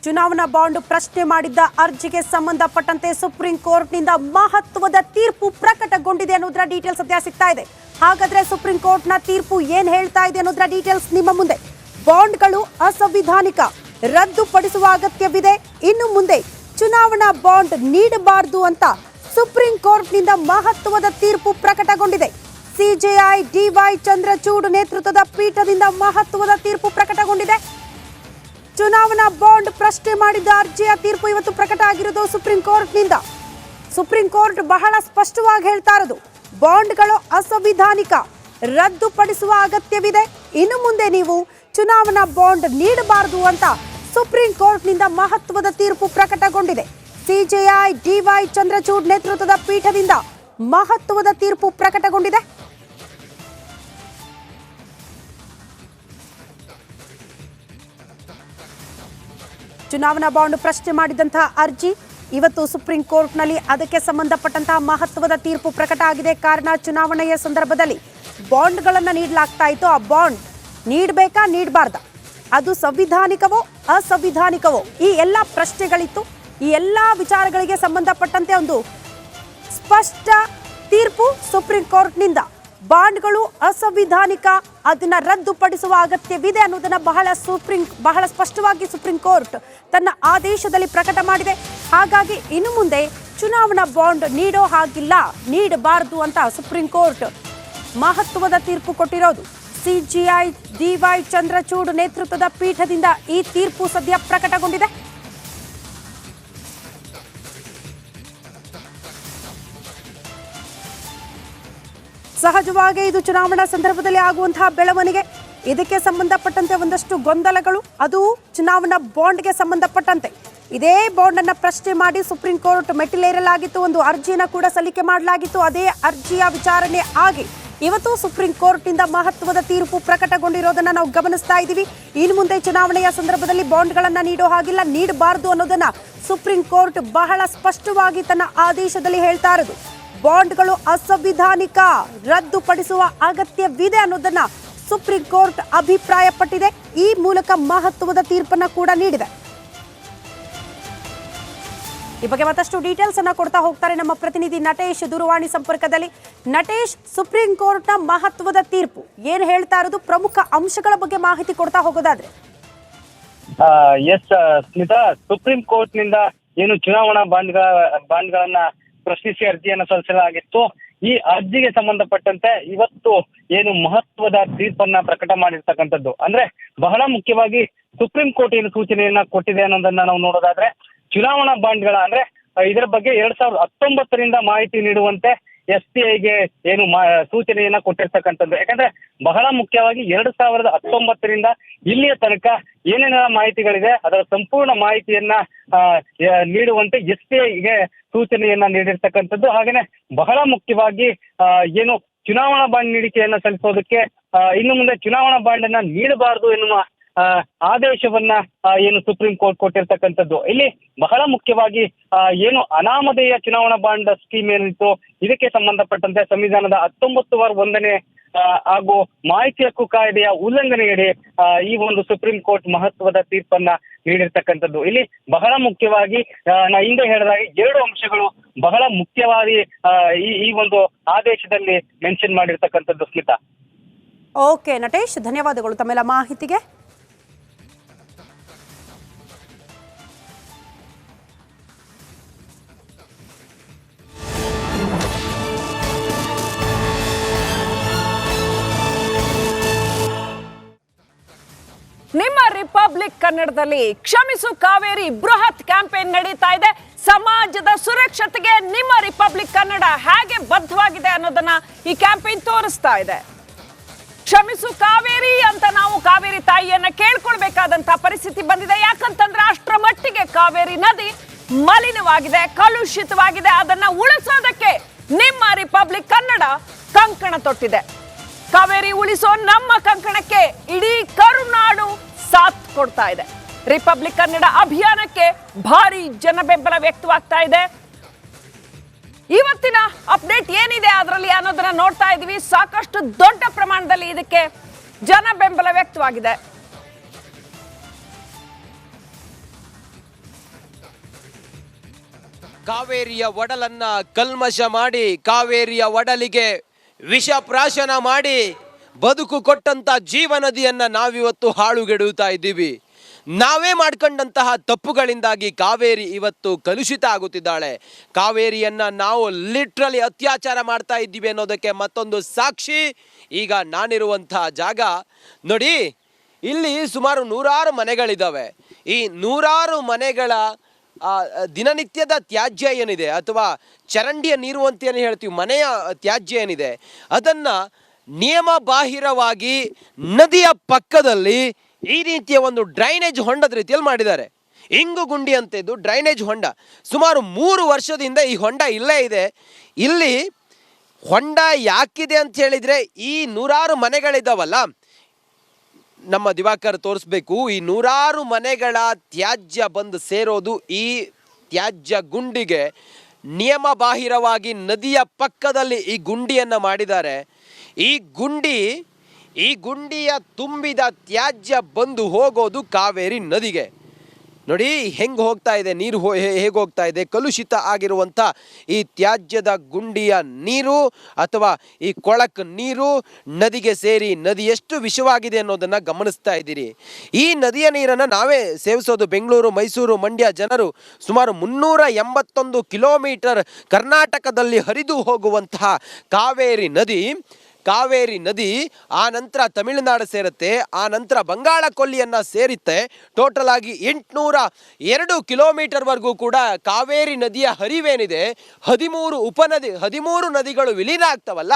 ಚುನಾವಣಾ ಬಾಂಡ್ ಪ್ರಶ್ನೆ ಮಾಡಿದ್ದ ಅರ್ಜಿಗೆ ಸಂಬಂಧಪಟ್ಟಂತೆ ಸುಪ್ರೀಂ ಕೋರ್ಟ್ನಿಂದ ಮಹತ್ವದ ತೀರ್ಪು ಪ್ರಕಟಗೊಂಡಿದೆ ಅನ್ನೋದರ ಡೀಟೇಲ್ಸ್ ಸದ್ಯ ಸಿಗ್ತಾ ಇದೆ. ಹಾಗಾದ್ರೆ ಸುಪ್ರೀಂ ಕೋರ್ಟ್ನ ತೀರ್ಪು ಏನ್ ಹೇಳ್ತಾ ಇದೆ ಅನ್ನೋದರ ಡೀಟೇಲ್ಸ್ ನಿಮ್ಮ ಮುಂದೆ. ಬಾಂಡ್ಗಳು ಅಸಂವಿಧಾನಿಕ, ರದ್ದುಪಡಿಸುವ ಅಗತ್ಯವಿದೆ. ಇನ್ನು ಮುಂದೆ ಚುನಾವಣಾ ಬಾಂಡ್ ನೀಡಬಾರದು ಅಂತ ಸುಪ್ರೀಂ ಕೋರ್ಟ್ನಿಂದ ಮಹತ್ವದ ತೀರ್ಪು ಪ್ರಕಟಗೊಂಡಿದೆ. ಸಿಜೆಐ ಡಿವೈ ಚಂದ್ರಚೂಡ್ ನೇತೃತ್ವದ ಪೀಠದಿಂದ ಮಹತ್ವದ ತೀರ್ಪು ಪ್ರಕಟಗೊಂಡಿದೆ. ಚುನಾವಣಾ ಬಾಂಡ್ ಪ್ರಶ್ನೆ ಮಾಡಿದ್ದ ಅರ್ಜಿಯ ತೀರ್ಪು ಇವತ್ತು ಪ್ರಕಟ ಆಗಿರೋದು ಸುಪ್ರೀಂ ಕೋರ್ಟ್ನಿಂದ. ಸುಪ್ರೀಂ ಕೋರ್ಟ್ ಬಹಳ ಸ್ಪಷ್ಟವಾಗಿ ಹೇಳ್ತಾ ಇರೋದು, ಬಾಂಡ್ಗಳು ಅಸಂವಿಧಾನಿಕ, ರದ್ದುಪಡಿಸುವ ಅಗತ್ಯವಿದೆ. ಇನ್ನು ಮುಂದೆ ನೀವು ಚುನಾವಣಾ ಬಾಂಡ್ ನೀಡಬಾರದು ಅಂತ ಸುಪ್ರೀಂ ಕೋರ್ಟ್ನಿಂದ ಮಹತ್ವದ ತೀರ್ಪು ಪ್ರಕಟಗೊಂಡಿದೆ. ಸಿಜೆಐ ಡಿವೈ ಚಂದ್ರಚೂಡ್ ನೇತೃತ್ವದ ಪೀಠದಿಂದ ಮಹತ್ವದ ತೀರ್ಪು ಪ್ರಕಟಗೊಂಡಿದೆ. ಚುನಾವಣಾ ಬಾಂಡ್ ಪ್ರಶ್ನೆ ಮಾಡಿದಂತಹ ಅರ್ಜಿ ಇವತ್ತು ಸುಪ್ರೀಂ ಕೋರ್ಟ್ನಲ್ಲಿ ಅದಕ್ಕೆ ಸಂಬಂಧಪಟ್ಟಂತಹ ಮಹತ್ವದ ತೀರ್ಪು ಪ್ರಕಟ ಆಗಿದೆ. ಕಾರಣ, ಚುನಾವಣೆಯ ಸಂದರ್ಭದಲ್ಲಿ ಬಾಂಡ್ಗಳನ್ನು ನೀಡಲಾಗ್ತಾ ಇತ್ತು. ಆ ಬಾಂಡ್ ನೀಡಬೇಕಾ ನೀಡಬಾರ್ದ, ಅದು ಸಂವಿಧಾನಿಕವೋ ಅಸಂವಿಧಾನಿಕವೋ, ಈ ಎಲ್ಲ ಪ್ರಶ್ನೆಗಳಿತ್ತು. ಈ ಎಲ್ಲ ವಿಚಾರಗಳಿಗೆ ಸಂಬಂಧಪಟ್ಟಂತೆ ಒಂದು ಸ್ಪಷ್ಟ ತೀರ್ಪು ಸುಪ್ರೀಂ ಕೋರ್ಟ್ನಿಂದ. ಬಾಂಡ್ಗಳು ಅಸಂವಿಧಾನಿಕ, ಅದನ್ನ ರದ್ದುಪಡಿಸುವ ಅಗತ್ಯವಿದೆ ಅನ್ನೋದನ್ನ ಬಹಳ ಸ್ಪಷ್ಟವಾಗಿ ಸುಪ್ರೀಂ ಕೋರ್ಟ್ ತನ್ನ ಆದೇಶದಲ್ಲಿ ಪ್ರಕಟ ಮಾಡಿದೆ. ಹಾಗಾಗಿ ಇನ್ನು ಮುಂದೆ ಚುನಾವಣಾ ಬಾಂಡ್ ನೀಡೋ ಹಾಗಿಲ್ಲ, ನೀಡಬಾರದು ಅಂತ ಸುಪ್ರೀಂ ಕೋರ್ಟ್ ಮಹತ್ವದ ತೀರ್ಪು ಕೊಟ್ಟಿರೋದು. ಸಿಜೆಐ ಡಿವೈ ಚಂದ್ರಚೂಡ್ ನೇತೃತ್ವದ ಪೀಠದಿಂದ ಈ ತೀರ್ಪು ಸದ್ಯ ಪ್ರಕಟಗೊಂಡಿದೆ. ಸಹಜವಾಗಿ ಇದು ಚುನಾವಣಾ ಸಂದರ್ಭದಲ್ಲಿ ಆಗುವಂತಹ ಬೆಳವಣಿಗೆ. ಇದಕ್ಕೆ ಸಂಬಂಧಪಟ್ಟಂತೆ ಒಂದಷ್ಟು ಗೊಂದಲಗಳು, ಅದು ಚುನಾವಣಾ ಬಾಂಡ್ಗೆ ಸಂಬಂಧಪಟ್ಟಂತೆ. ಇದೇ ಬಾಂಡ್ ಅನ್ನ ಪ್ರಶ್ನೆ ಮಾಡಿ ಸುಪ್ರೀಂ ಕೋರ್ಟ್ ಮೆಟ್ಟಿಲೇರಲಾಗಿತ್ತು. ಒಂದು ಅರ್ಜಿಯನ್ನು ಕೂಡ ಸಲ್ಲಿಕೆ ಮಾಡಲಾಗಿತ್ತು. ಅದೇ ಅರ್ಜಿಯ ವಿಚಾರಣೆ ಆಗಿ ಇವತ್ತು ಸುಪ್ರೀಂ ಕೋರ್ಟ್ನಿಂದ ಮಹತ್ವದ ತೀರ್ಪು ಪ್ರಕಟಗೊಂಡಿರೋದನ್ನ ನಾವು ಗಮನಿಸ್ತಾ ಇದ್ದೀವಿ. ಇನ್ನು ಮುಂದೆ ಚುನಾವಣೆಯ ಸಂದರ್ಭದಲ್ಲಿ ಬಾಂಡ್ಗಳನ್ನ ನೀಡೋ ಹಾಗಿಲ್ಲ, ನೀಡಬಾರದು ಅನ್ನೋದನ್ನ ಸುಪ್ರೀಂ ಕೋರ್ಟ್ ಬಹಳ ಸ್ಪಷ್ಟವಾಗಿ ತನ್ನ ಆದೇಶದಲ್ಲಿ ಹೇಳ್ತಾ ಇರೋದು. ಬಾಂಡ್ಗಳು ಅಸಂವಿಧಾನಿಕ, ರದ್ದುಪಡಿಸುವ ಅಗತ್ಯವಿದೆ ಅನ್ನೋದನ್ನ ಸುಪ್ರೀಂ ಕೋರ್ಟ್ ಅಭಿಪ್ರಾಯಪಟ್ಟಿದೆ. ಈ ಮೂಲಕ ಮಹತ್ವದ ತೀರ್ಪನ್ನ ಕೂಡ ನೀಡಿದೆ. ಈ ಬಗ್ಗೆ ಮತ್ತಷ್ಟು ಡೀಟೇಲ್ಸ್ ಅನ್ನ ಕೊಡ್ತಾ ಹೋಗ್ತಾರೆ ನಮ್ಮ ಪ್ರತಿನಿಧಿ ನಟೇಶ್ ದೂರವಾಣಿ ಸಂಪರ್ಕದಲ್ಲಿ. ನಟೇಶ್, ಸುಪ್ರೀಂ ಕೋರ್ಟ್ನ ಮಹತ್ವದ ತೀರ್ಪು ಏನ್ ಹೇಳ್ತಾ ಇರೋದು, ಪ್ರಮುಖ ಅಂಶಗಳ ಬಗ್ಗೆ ಮಾಹಿತಿ ಕೊಡ್ತಾ ಹೋಗೋದಾದ್ರೆ. ಎಸ್ ಸ್ಮಿತಾ, ಸುಪ್ರೀಂ ಕೋರ್ಟ್ನಿಂದ ಏನು ಚುನಾವಣಾ ಬಾಂಡ್ಗಳನ್ನ ಪ್ರಶ್ನಿಸಿ ಅರ್ಜಿಯನ್ನು ಸಲ್ಲಿಸಲಾಗಿತ್ತು. ಈ ಅರ್ಜಿಗೆ ಸಂಬಂಧಪಟ್ಟಂತೆ ಇವತ್ತು ಏನು ಮಹತ್ವದ ತೀರ್ಪನ್ನ ಪ್ರಕಟ ಮಾಡಿರ್ತಕ್ಕಂಥದ್ದು. ಅಂದ್ರೆ ಬಹಳ ಮುಖ್ಯವಾಗಿ ಸುಪ್ರೀಂ ಕೋರ್ಟ್ ಏನು ಸೂಚನೆಯನ್ನ ಕೊಟ್ಟಿದೆ ಅನ್ನೋದನ್ನ ನಾವು ನೋಡೋದಾದ್ರೆ, ಚುನಾವಣಾ ಬಾಂಡ್ಗಳ ಅಂದ್ರೆ ಇದರ ಬಗ್ಗೆ 2019ರಿಂದ ಮಾಹಿತಿ ನೀಡುವಂತೆ SBIಗೆ ಏನು ಸೂಚನೆಯನ್ನ ಕೊಟ್ಟಿರ್ತಕ್ಕಂಥದ್ದು. ಯಾಕಂದ್ರೆ ಬಹಳ ಮುಖ್ಯವಾಗಿ 2019ರಿಂದ ಇಲ್ಲಿಯ ತನಕ ಏನೇನೆಲ್ಲ ಮಾಹಿತಿಗಳಿದೆ ಅದರ ಸಂಪೂರ್ಣ ಮಾಹಿತಿಯನ್ನ ನೀಡುವಂತೆ SBIಗೆ ಸೂಚನೆಯನ್ನ ನೀಡಿರ್ತಕ್ಕಂಥದ್ದು. ಹಾಗೇನೆ ಬಹಳ ಮುಖ್ಯವಾಗಿ ಏನು ಚುನಾವಣಾ ಬಾಂಡ್ ನೀಡಿಕೆಯನ್ನ ಸಲ್ಲಿಸೋದಕ್ಕೆ ಇನ್ನು ಮುಂದೆ ಚುನಾವಣಾ ಬಾಂಡ್ ಅನ್ನ ನೀಡಬಾರದು ಎನ್ನುವ ಆದೇಶವನ್ನ ಏನು ಸುಪ್ರೀಂ ಕೋರ್ಟ್ ಕೊಟ್ಟಿರ್ತಕ್ಕಂಥದ್ದು. ಇಲ್ಲಿ ಬಹಳ ಮುಖ್ಯವಾಗಿ ಏನು ಅನಾಮಧೇಯ ಚುನಾವಣಾ ಬಾಂಡ್ ಸ್ಕೀಮ್ ಏನಿತ್ತು, ಇದಕ್ಕೆ ಸಂಬಂಧಪಟ್ಟಂತೆ ಸಂವಿಧಾನದ 19(1) ಹಾಗೂ ಮಾಹಿತಿ ಹಕ್ಕು ಕಾಯ್ದೆಯ ಉಲ್ಲಂಘನೆಯಡಿ ಈ ಒಂದು ಸುಪ್ರೀಂ ಕೋರ್ಟ್ ಮಹತ್ವದ ತೀರ್ಪನ್ನ ನೀಡಿರ್ತಕ್ಕಂಥದ್ದು. ಇಲ್ಲಿ ಬಹಳ ಮುಖ್ಯವಾಗಿ ನಾ ಹಿಂದೆ ಹೇಳಿದಾಗ 2 ಅಂಶಗಳು ಬಹಳ ಮುಖ್ಯವಾಗಿ ಈ ಒಂದು ಆದೇಶದಲ್ಲಿ ಮೆನ್ಷನ್ ಮಾಡಿರ್ತಕ್ಕಂಥದ್ದು. ಸ್ಮಿತಾ. ಓಕೆ ನಟೇಶ್, ಧನ್ಯವಾದಗಳು ತಮ್ಮೆಲ್ಲ ಮಾಹಿತಿಗೆ. ನಿಮ್ಮ ರಿಪಬ್ಲಿಕ್ ಕನ್ನಡದಲ್ಲಿ ಕ್ಷಮಿಸು ಕಾವೇರಿ ಬೃಹತ್ ಕ್ಯಾಂಪೇನ್ ನಡೀತಾ ಇದೆ. ಸಮಾಜದ ಸುರಕ್ಷತೆಗೆ ನಿಮ್ಮ ರಿಪಬ್ಲಿಕ್ ಕನ್ನಡ ಹೇಗೆ ಬದ್ಧವಾಗಿದೆ ಅನ್ನೋದನ್ನ ಈ ಕ್ಯಾಂಪೇನ್ ತೋರಿಸ್ತಾ ಇದೆ. ಕ್ಷಮಿಸು ಕಾವೇರಿ ಅಂತ ನಾವು ಕಾವೇರಿ ತಾಯಿಯನ್ನ ಕೇಳ್ಕೊಳ್ಬೇಕಾದಂತ ಪರಿಸ್ಥಿತಿ ಬಂದಿದೆ. ಯಾಕಂತಂದ್ರೆ ಅಷ್ಟರ ಮಟ್ಟಿಗೆ ಕಾವೇರಿ ನದಿ ಮಲಿನವಾಗಿದೆ, ಕಲುಷಿತವಾಗಿದೆ. ಅದನ್ನ ಉಳಿಸೋದಕ್ಕೆ ನಿಮ್ಮ ರಿಪಬ್ಲಿಕ್ ಕನ್ನಡ ಕಂಕಣ ತೊಟ್ಟಿದೆ. ಕಾವೇರಿ ಉಳಿಸೋ ನಮ್ಮ ಕಂಕಣಕ್ಕೆ ಇಡೀ ಕರುನಾಡು ಸಾಥ್ ಕೊಡ್ತಾ ಇದೆ. ರಿಪಬ್ಲಿಕ್ ಕನ್ನಡ ಅಭಿಯಾನಕ್ಕೆ ಭಾರಿ ಜನ ಬೆಂಬಲ ವ್ಯಕ್ತವಾಗ್ತಾ ಇದೆ. ಇವತ್ತಿನ ಅಪ್ಡೇಟ್ ಏನಿದೆ ಅದರಲ್ಲಿ ಅನ್ನೋದನ್ನ ನೋಡ್ತಾ ಇದೀವಿ. ಸಾಕಷ್ಟು ದೊಡ್ಡ ಪ್ರಮಾಣದಲ್ಲಿ ಇದಕ್ಕೆ ಜನ ಬೆಂಬಲ ವ್ಯಕ್ತವಾಗಿದೆ. ಕಾವೇರಿಯ ಒಡಲನ್ನ ಕಲ್ಮಶ ಮಾಡಿ, ಕಾವೇರಿಯ ಒಡಲಿಗೆ ವಿಷಪ್ರಾಶನ ಮಾಡಿ ಬದುಕು ಕೊಟ್ಟಂತ ಜೀವನದಿಯನ್ನ ನಾವಿವತ್ತು ಹಾಳುಗೆಡುತ್ತಾ ಇದ್ದೀವಿ. ನಾವೇ ಮಾಡ್ಕೊಂಡಂತಹ ತಪ್ಪುಗಳಿಂದಾಗಿ ಕಾವೇರಿ ಇವತ್ತು ಕಲುಷಿತ ಆಗುತ್ತಿದ್ದಾಳೆ. ಕಾವೇರಿಯನ್ನ ನಾವು ಲಿಟ್ರಲಿ ಅತ್ಯಾಚಾರ ಮಾಡ್ತಾ ಇದ್ದೀವಿ ಅನ್ನೋದಕ್ಕೆ ಮತ್ತೊಂದು ಸಾಕ್ಷಿ ಈಗ ನಾನಿರುವಂತಹ ಜಾಗ ನೋಡಿ. ಇಲ್ಲಿ ಸುಮಾರು 100 ಮನೆಗಳಿದ್ದಾವೆ. ಈ 100 ಮನೆಗಳ ದಿನನಿತ್ಯದ ತ್ಯಾಜ್ಯ ಏನಿದೆ ಅಥವಾ ಚರಂಡಿಯ ನೀರು ಅಂತ ಏನು ಹೇಳ್ತೀವಿ, ಮನೆಯ ತ್ಯಾಜ್ಯ ಏನಿದೆ, ಅದನ್ನು ನಿಯಮ ಬಾಹಿರವಾಗಿ ನದಿಯ ಪಕ್ಕದಲ್ಲಿ ಈ ರೀತಿಯ ಒಂದು ಡ್ರೈನೇಜ್ ಹೊಂಡದ ರೀತಿಯಲ್ಲಿ ಮಾಡಿದ್ದಾರೆ. ಇಂಗು ಗುಂಡಿ ಅಂತ ಇದು ಡ್ರೈನೇಜ್ ಹೊಂಡ. ಸುಮಾರು 3 ವರ್ಷದಿಂದ ಈ ಹೊಂಡ ಇಲ್ಲೇ ಇದೆ. ಇಲ್ಲಿ ಹೊಂಡ ಯಾಕಿದೆ ಅಂತ ಹೇಳಿದರೆ, ಈ 100 ಮನೆಗಳಿದ್ದಾವಲ್ಲ, ನಮ್ಮ ದಿವಾಕರ್ ತೋರಿಸ್ಬೇಕು, ಈ 100 ಮನೆಗಳ ತ್ಯಾಜ್ಯ ಬಂದು ಸೇರೋದು ಈ ತ್ಯಾಜ್ಯ ಗುಂಡಿಗೆ. ನಿಯಮ ಬಾಹಿರವಾಗಿ ನದಿಯ ಪಕ್ಕದಲ್ಲಿ ಈ ಗುಂಡಿಯನ್ನು ಮಾಡಿದ್ದಾರೆ. ಈ ಗುಂಡಿಯ ತುಂಬಿದ ತ್ಯಾಜ್ಯ ಬಂದು ಹೋಗೋದು ಕಾವೇರಿ ನದಿಗೆ. ನೋಡಿ ಹೆಂಗೆ ಹೋಗ್ತಾ ಇದೆ ನೀರು, ಹೇಗೆ ಹೋಗ್ತಾ ಇದೆ. ಕಲುಷಿತ ಆಗಿರುವಂಥ ಈ ತ್ಯಾಜ್ಯದ ಗುಂಡಿಯ ನೀರು ಅಥವಾ ಈ ಕೊಳಕು ನೀರು ನದಿಗೆ ಸೇರಿ ನದಿ ಎಷ್ಟು ವಿಷವಾಗಿದೆ ಅನ್ನೋದನ್ನು ಗಮನಿಸ್ತಾ ಇದ್ದೀರಿ. ಈ ನದಿಯ ನೀರನ್ನು ನಾವೇ ಸೇವಿಸೋದು. ಬೆಂಗಳೂರು, ಮೈಸೂರು, ಮಂಡ್ಯ ಜನರು ಸುಮಾರು 381 ಕಿಲೋಮೀಟರ್ ಕರ್ನಾಟಕದಲ್ಲಿ ಹರಿದು ಹೋಗುವಂತಹ ಕಾವೇರಿ ನದಿ ಆ ನಂತರ ತಮಿಳುನಾಡು ಸೇರುತ್ತೆ, ಆ ನಂತರ ಬಂಗಾಳ ಕೊಲ್ಲಿಯನ್ನು ಸೇರುತ್ತೆ. ಟೋಟಲ್ ಆಗಿ 802 ಕಿಲೋಮೀಟರ್ವರೆಗೂ ಕೂಡ ಕಾವೇರಿ ನದಿಯ ಹರಿವೇನಿದೆ 13 ನದಿಗಳು ವಿಲೀನ ಆಗ್ತಾವಲ್ಲ,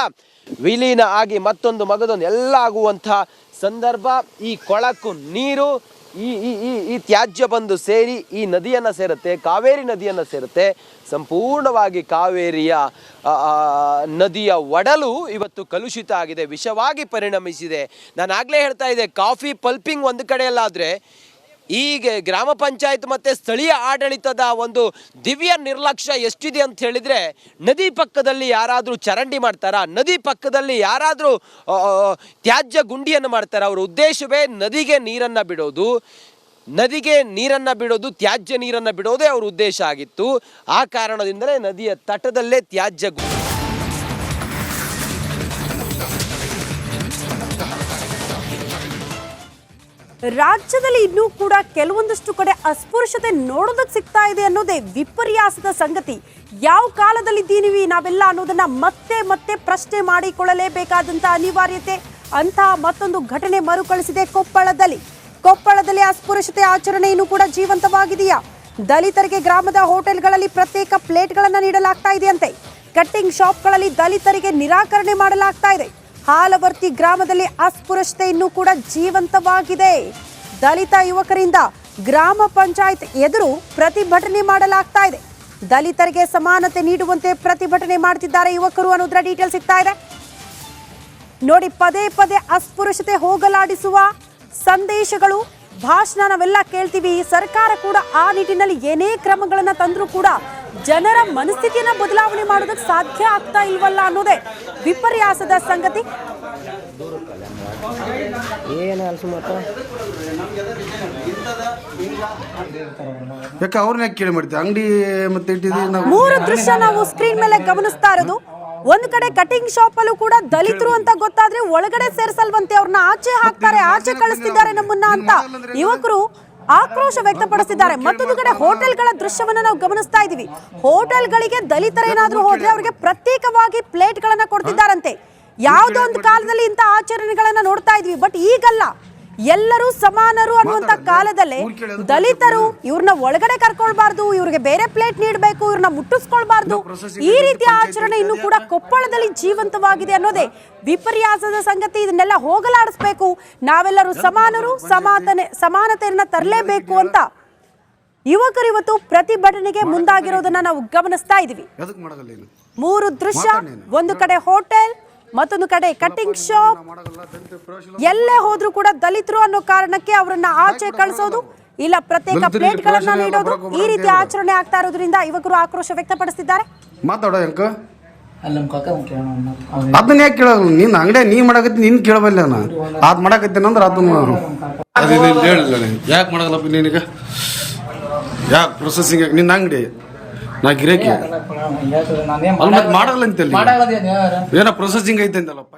ವಿಲೀನ ಆಗಿ ಮತ್ತೊಂದು ಮಗದೊಂದು ಎಲ್ಲ ಆಗುವಂಥ ಸಂದರ್ಭ. ಈ ಕೊಳಕು ನೀರು ಈ ತ್ಯಾಜ್ಯ ಬಂದು ಸೇರಿ ಈ ನದಿಯನ್ನು ಸೇರುತ್ತೆ, ಕಾವೇರಿ ನದಿಯನ್ನು ಸೇರುತ್ತೆ. ಸಂಪೂರ್ಣವಾಗಿ ಕಾವೇರಿಯ ನದಿಯ ಒಡಲು ಇವತ್ತು ಕಲುಷಿತ ಆಗಿದೆ, ವಿಷವಾಗಿ ಪರಿಣಮಿಸಿದೆ. ನಾನು ಆಗಲೇ ಹೇಳ್ತಾ ಇದ್ದೆ, ಕಾಫಿ ಪಲ್ಪಿಂಗ್ ಒಂದು ಕಡೆಯಲ್ಲಾದರೆ ಈಗ ಗ್ರಾಮ ಪಂಚಾಯತ್ ಮತ್ತು ಸ್ಥಳೀಯ ಆಡಳಿತದ ಒಂದು ದಿವ್ಯ ನಿರ್ಲಕ್ಷ್ಯ ಎಷ್ಟಿದೆ ಅಂತ ಹೇಳಿದರೆ, ನದಿ ಪಕ್ಕದಲ್ಲಿ ಯಾರಾದರೂ ಚರಂಡಿ ಮಾಡ್ತಾರಾ, ನದಿ ಪಕ್ಕದಲ್ಲಿ ಯಾರಾದರೂ ತ್ಯಾಜ್ಯ ಗುಂಡಿಯನ್ನು ಮಾಡ್ತಾರಾ? ಅವರ ಉದ್ದೇಶವೇ ನದಿಗೆ ನೀರನ್ನು ಬಿಡೋದು, ತ್ಯಾಜ್ಯ ನೀರನ್ನು ಬಿಡೋದೇ ಅವ್ರ ಉದ್ದೇಶ ಆಗಿತ್ತು. ಆ ಕಾರಣದಿಂದಲೇ ನದಿಯ ತಟದಲ್ಲೇ ತ್ಯಾಜ್ಯ ರಾಜ್ಯದಲ್ಲಿ ಇನ್ನೂ ಕೂಡ ಕೆಲವೊಂದಷ್ಟು ಕಡೆ ಅಸ್ಪೃಶ್ಯತೆ ನೋಡೋದಕ್ಕೆ ಸಿಗ್ತಾ ಇದೆ ಅನ್ನೋದೇ ವಿಪರ್ಯಾಸದ ಸಂಗತಿ. ಯಾವ ಕಾಲದಲ್ಲಿದ್ದೀವಿ ನಾವೆಲ್ಲ ಅನ್ನೋದನ್ನ ಮತ್ತೆ ಪ್ರಶ್ನೆ ಮಾಡಿಕೊಳ್ಳಲೇಬೇಕಾದಂಥ ಅನಿವಾರ್ಯತೆ ಅಂತಹ ಮತ್ತೊಂದು ಘಟನೆ ಮರುಕಳಿಸಿದೆ ಕೊಪ್ಪಳದಲ್ಲಿ ಅಸ್ಪೃಶ್ಯತೆ ಆಚರಣೆ ಇನ್ನೂ ಕೂಡ ಜೀವಂತವಾಗಿದೆಯಾ? ದಲಿತರಿಗೆ ಗ್ರಾಮದ ಹೋಟೆಲ್ಗಳಲ್ಲಿ ಪ್ರತ್ಯೇಕ ಪ್ಲೇಟ್ಗಳನ್ನು ನೀಡಲಾಗ್ತಾ ಇದೆಯಂತೆ. ಕಟ್ಟಿಂಗ್ ಶಾಪ್ಗಳಲ್ಲಿ ದಲಿತರಿಗೆ ನಿರಾಕರಣೆ ಮಾಡಲಾಗ್ತಾ ಇದೆ. ಹಾಲವರ್ತಿ ಗ್ರಾಮದಲ್ಲಿ ಅಸ್ಪೃಶ್ಯತೆ ಇನ್ನೂ ಕೂಡ ಜೀವಂತವಾಗಿದೆ. ದಲಿತ ಯುವಕರಿಂದ ಗ್ರಾಮ ಪಂಚಾಯತ್ ಎದುರು ಪ್ರತಿಭಟನೆ ಮಾಡಲಾಗ್ತಾ ಇದೆ. ದಲಿತರಿಗೆ ಸಮಾನತೆ ನೀಡುವಂತೆ ಪ್ರತಿಭಟನೆ ಮಾಡ್ತಿದ್ದಾರೆ ಯುವಕರು ಅನ್ನೋದರ ಡೀಟೇಲ್ ಸಿಗ್ತಾ ಇದೆ ನೋಡಿ. ಪದೇ ಅಸ್ಪೃಶ್ಯತೆ ಹೋಗಲಾಡಿಸುವ ಸಂದೇಶಗಳು, ಭಾಷಣ ನಾವೆಲ್ಲ ಕೇಳ್ತೀವಿ. ಸರ್ಕಾರ ಕೂಡ ಆ ನಿಟ್ಟಿನಲ್ಲಿ ಏನೇ ಕ್ರಮಗಳನ್ನು ತಂದರೂ ಕೂಡ ಜನರ ಮನಸ್ಥಿತಿಯನ್ನ ಬದಲಾವಣೆ ಮಾಡೋದಕ್ಕೆ ಸಾಧ್ಯ ಆಗ್ತಾ ಇಲ್ವಲ್ಲ ಅನ್ನೋದೇ ವಿಪರ್ಯಾಸದ ಸಂಗತಿ. ಮೂರು ದೃಶ್ಯ ನಾವು ಸ್ಕ್ರೀನ್ ಮೇಲೆ ಗಮನಿಸ್ತಾ ಇರೋದು. ಒಂದು ಕಡೆ ಕಟಿಂಗ್ ಶಾಪ್ ಅಲ್ಲೂ ಕೂಡ ದಲಿತರು ಅಂತ ಗೊತ್ತಾದ್ರೆ ಒಳಗಡೆ ಸೇರಿಸಲ್ವಂತೆ, ಅವ್ರನ್ನ ಆಚೆ ಹಾಕ್ತಾರೆ, ಆಚೆ ಕಳಿಸ್ತಿದ್ದಾರೆ ನಮ್ಮನ್ನ ಅಂತ ಯುವಕರು ಆಕ್ರೋಶ ವ್ಯಕ್ತಪಡಿಸಿದ್ದಾರೆ. ಮತ್ತೊಂದು ಕಡೆ ಹೋಟೆಲ್ಗಳ ದೃಶ್ಯವನ್ನ ನಾವು ಗಮನಿಸ್ತಾ ಇದೀವಿ. ಹೋಟೆಲ್ಗಳಿಗೆ ದಲಿತರೇನಾದ್ರೂ ಹೋದ್ರೆ ಅವರಿಗೆ ಪ್ರತ್ಯೇಕವಾಗಿ ಪ್ಲೇಟ್ಗಳನ್ನ ಕೊಡ್ತಿದ್ದಾರಂತೆ. ಯಾವುದೋ ಒಂದು ಕಾಲದಲ್ಲಿ ಇಂಥ ಆಚರಣೆಗಳನ್ನ ನೋಡ್ತಾ ಇದ್ವಿ, ಬಟ್ ಈಗಲ್ಲ. ಎಲ್ಲರೂ ಸಮಾನರು ಅನ್ನುವಂತ ಕಾಲದಲ್ಲೇ ದಲಿತರು ಇವ್ರನ್ನ ಒಳಗಡೆ ಕರ್ಕೊಳ್ಬಾರ್ದು, ಇವ್ರಿಗೆ ಬೇರೆ ಪ್ಲೇಟ್ ನೀಡಬೇಕು, ಇವ್ರನ್ನ ಮುಟ್ಟಿಸ್ಕೊಳ್ಬಾರ್ದು, ಈ ರೀತಿಯ ಆಚರಣೆ ಇನ್ನೂ ಕೂಡ ಕೊಪ್ಪಳದಲ್ಲಿ ಜೀವಂತವಾಗಿದೆ ಅನ್ನೋದೇ ವಿಪರ್ಯಾಸದ ಸಂಗತಿ. ಇದನ್ನೆಲ್ಲ ಹೋಗಲಾಡಿಸ್ಬೇಕು, ನಾವೆಲ್ಲರೂ ಸಮಾನರು, ಸಮಾನತೆಯನ್ನ ತರಲೇಬೇಕು ಅಂತ ಯುವಕರು ಇವತ್ತು ಪ್ರತಿಭಟನೆಗೆ ಮುಂದಾಗಿರೋದನ್ನ ನಾವು ಗಮನಿಸ್ತಾ ಇದೀವಿ. ಮೂರು ದೃಶ್ಯ, ಒಂದು ಕಡೆ ಹೋಟೆಲ್, ಮತ್ತೊಂದು ಕಡೆ ಕಟಿಂಗ್ ಶಾಪ್. ಎಲ್ಲೇ ಹೋದ್ರೂ ಕೂಡ ದಲಿತರು ಅನ್ನೋ ಕಾರಣಕ್ಕೆ ಅವರನ್ನ ಆಚೆ ಕಳಿಸೋದು, ಇಲ್ಲ ಪ್ರತ್ಯೇಕ ಪ್ಲೇಟ್ಗಳನ್ನ ನೀಡೋದು, ಈ ರೀತಿ ಆಚರಣೆ ಆಗ್ತಾ ಇರೋದ್ರಿಂದ ಯುವಕರು ಆಕ್ರೋಶ ವ್ಯಕ್ತಪಡಿಸಿದ್ದಾರೆ. ಅದನ್ನ ಯಾಕೆ ಕೇಳೋದು? ನಿನ್ನ ಅಂಗಡಿ ನೀ ಮಾಡಕತ್ತಿ, ನಿನ್ ಕೇಳಬಲ್ಲ ಅದ್ ಮಾಡಕತ್ತೇನಂದ್ರ ಅದನ್ನ ಹೇಳಿಲ್ಲ. ಯಾಕೆ ಮಾಡಲ್ಲಪ್ಪ ನಿನಗ? ಯಾಕೆ ಪ್ರೊಸೆಸಿಂಗ್? ನಿನ್ನ ಅಂಗಡಿ ನಾ ಗಿರಾಕಿ ಮಾಡಲ್ಲ ಅಂತಲ್ಲಿ ಏನೋ ಪ್ರೊಸೆಸಿಂಗ್ ಐತೆ ಅಂತಲ್ಲಪ್ಪ.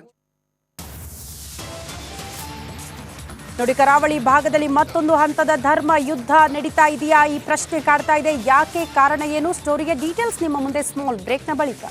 ನೋಡಿ, ಕರಾವಳಿ ಭಾಗದಲ್ಲಿ ಮತ್ತೊಂದು ಹಂತದ ಧರ್ಮ ಯುದ್ಧ ನಡೀತಾ ಇದೆಯಾ ಈ ಪ್ರಶ್ನೆ ಕಾಡ್ತಾ ಇದೆ. ಯಾಕೆ, ಕಾರಣ ಏನು? ಸ್ಟೋರಿಗೆ ಡೀಟೇಲ್ಸ್ ನಿಮ್ಮ ಮುಂದೆ ಸ್ಮಾಲ್ ಬ್ರೇಕ್ನ ಬಳಿಕ.